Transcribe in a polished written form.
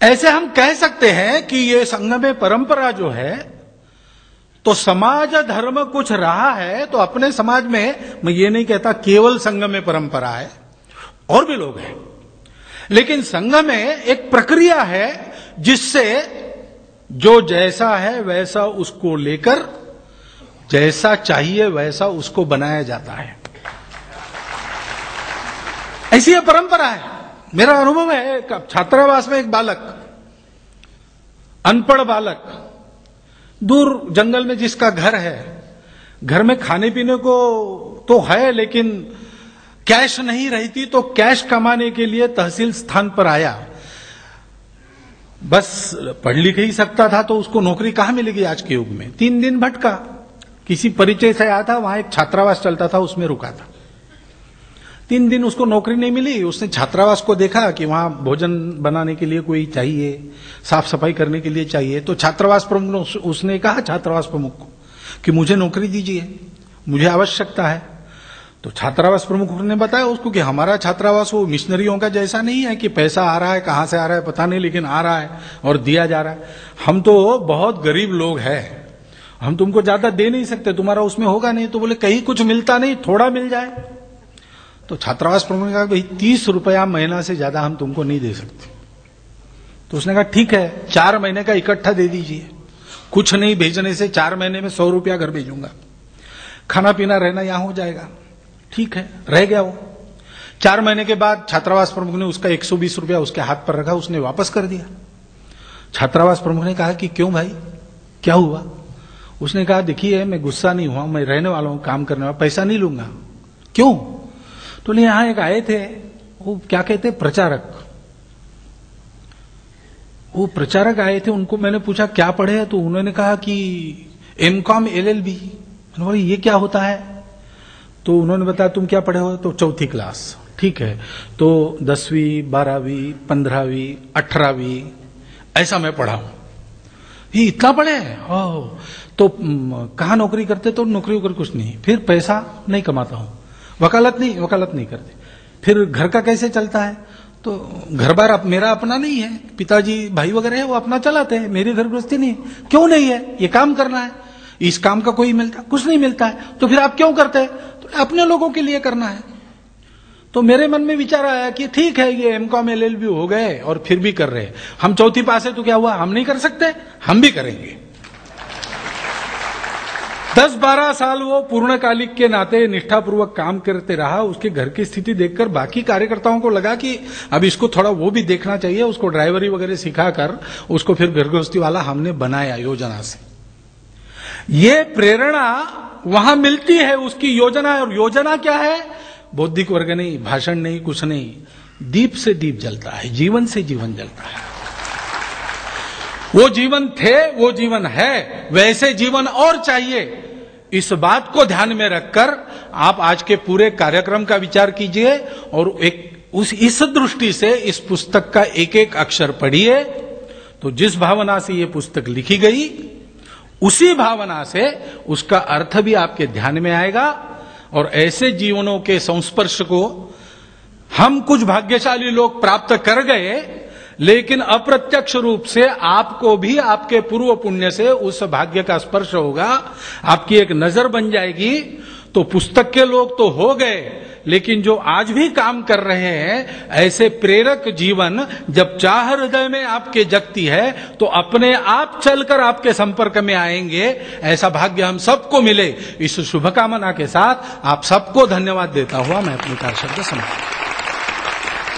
ऐसे हम कह सकते हैं कि ये संगम परंपरा जो है, तो समाज धर्म कुछ रहा है तो अपने समाज में, मैं ये नहीं कहता केवल संगम परंपरा है, और भी लोग हैं, लेकिन संगम में एक प्रक्रिया है जिससे जो जैसा है वैसा उसको लेकर जैसा चाहिए वैसा उसको बनाया जाता है। ऐसी यह परंपरा है। मेरा अनुभव है, छात्रावास में एक बालक, अनपढ़ बालक, दूर जंगल में जिसका घर है, घर में खाने पीने को तो है लेकिन कैश नहीं रहती, तो कैश कमाने के लिए तहसील स्थान पर आया। बस पढ़ लिख ही सकता था तो उसको नौकरी कहां मिलेगी आज के युग में। 3 दिन भटका, किसी परिचय से आया था, वहां एक छात्रावास चलता था, उसमें रुका था। 3 दिन उसको नौकरी नहीं मिली। उसने छात्रावास को देखा कि वहां भोजन बनाने के लिए कोई चाहिए, साफ सफाई करने के लिए चाहिए। तो छात्रावास प्रमुख उसने कहा छात्रावास प्रमुख को कि मुझे नौकरी दीजिए, मुझे आवश्यकता है। तो छात्रावास प्रमुख ने बताया उसको कि हमारा छात्रावास वो मिशनरियों का जैसा नहीं है कि पैसा आ रहा है, कहां से आ रहा है पता नहीं, लेकिन आ रहा है और दिया जा रहा है। हम तो बहुत गरीब लोग हैं, हम तुमको ज्यादा दे नहीं सकते, तुम्हारा उसमें होगा नहीं। तो बोले कहीं कुछ मिलता नहीं, थोड़ा मिल जाए। तो छात्रावास प्रमुख ने कहा भाई 30 रुपया महीना से ज्यादा हम तुमको नहीं दे सकते। तो उसने कहा ठीक है, 4 महीने का इकट्ठा दे दीजिए, कुछ नहीं भेजने से 4 महीने में 100 रुपया घर भेजूंगा, खाना पीना रहना यहां हो जाएगा। ठीक है, रह गया वो। 4 महीने के बाद छात्रावास प्रमुख ने उसका 120 रुपया उसके हाथ पर रखा, उसने वापस कर दिया। छात्रावास प्रमुख ने कहा कि क्यों भाई, क्या हुआ? उसने कहा देखिए मैं गुस्सा नहीं हुआ, मैं रहने वाला हूं, काम करने वाला, पैसा नहीं लूंगा। क्यों? तो यहां एक आए थे, वो क्या कहते प्रचारक, वो प्रचारक आए थे, उनको मैंने पूछा क्या पढ़े हैं? तो उन्होंने कहा कि M.Com LLB। मैंने बोला ये क्या होता है? तो उन्होंने बताया तुम क्या पढ़े हो? तो 4th क्लास। ठीक है, तो 10वीं 12वीं 15वीं 18वीं ऐसा मैं पढ़ा हूं। ये इतना पढ़े? हो तो कहां नौकरी करते? तो नौकरी वोकरी कुछ नहीं, फिर पैसा नहीं कमाता हूं, वकालत नहीं करते। फिर घर का कैसे चलता है? तो घर बार मेरा अपना नहीं है, पिताजी भाई वगैरह है वो अपना चलाते हैं, मेरी घर गृहस्थी नहीं। क्यों नहीं है? ये काम करना है, इस काम का कोई मिलता कुछ नहीं मिलता है, तो फिर आप क्यों करते हैं? तो अपने लोगों के लिए करना है। तो मेरे मन में विचार आया कि ठीक है ये M.Com LLB हो गए और फिर भी कर रहे हैं, हम 4th पास है तो क्या हुआ, हम नहीं कर सकते? हम भी करेंगे। 10-12 साल वो पूर्णकालिक के नाते निष्ठापूर्वक काम करते रहा। उसके घर की स्थिति देखकर बाकी कार्यकर्ताओं को लगा कि अब इसको थोड़ा वो भी देखना चाहिए, उसको ड्राइवरी वगैरह सिखाकर उसको फिर घर गृहस्थी वाला हमने बनाया योजना से। ये प्रेरणा वहां मिलती है उसकी योजना। और योजना क्या है? बौद्धिक वर्ग नहीं, भाषण नहीं, कुछ नहीं, दीप से दीप जलता है, जीवन से जीवन जलता है। वो जीवन थे, वो जीवन है, वैसे जीवन और चाहिए। इस बात को ध्यान में रखकर आप आज के पूरे कार्यक्रम का विचार कीजिए और इस दृष्टि से इस पुस्तक का एक एक अक्षर पढ़िए। तो जिस भावना से ये पुस्तक लिखी गई, उसी भावना से उसका अर्थ भी आपके ध्यान में आएगा। और ऐसे जीवनों के संस्पर्श को हम कुछ भाग्यशाली लोग प्राप्त कर गए, लेकिन अप्रत्यक्ष रूप से आपको भी आपके पूर्व पुण्य से उस भाग्य का स्पर्श होगा, आपकी एक नजर बन जाएगी। तो पुस्तक के लोग तो हो गए, लेकिन जो आज भी काम कर रहे हैं, ऐसे प्रेरक जीवन जब चाह हृदय में आपके जगती है तो अपने आप चलकर आपके संपर्क में आएंगे। ऐसा भाग्य हम सबको मिले, इस शुभकामना के साथ आप सबको धन्यवाद देता हुआ मैं अपने कारशब्द समाप्त।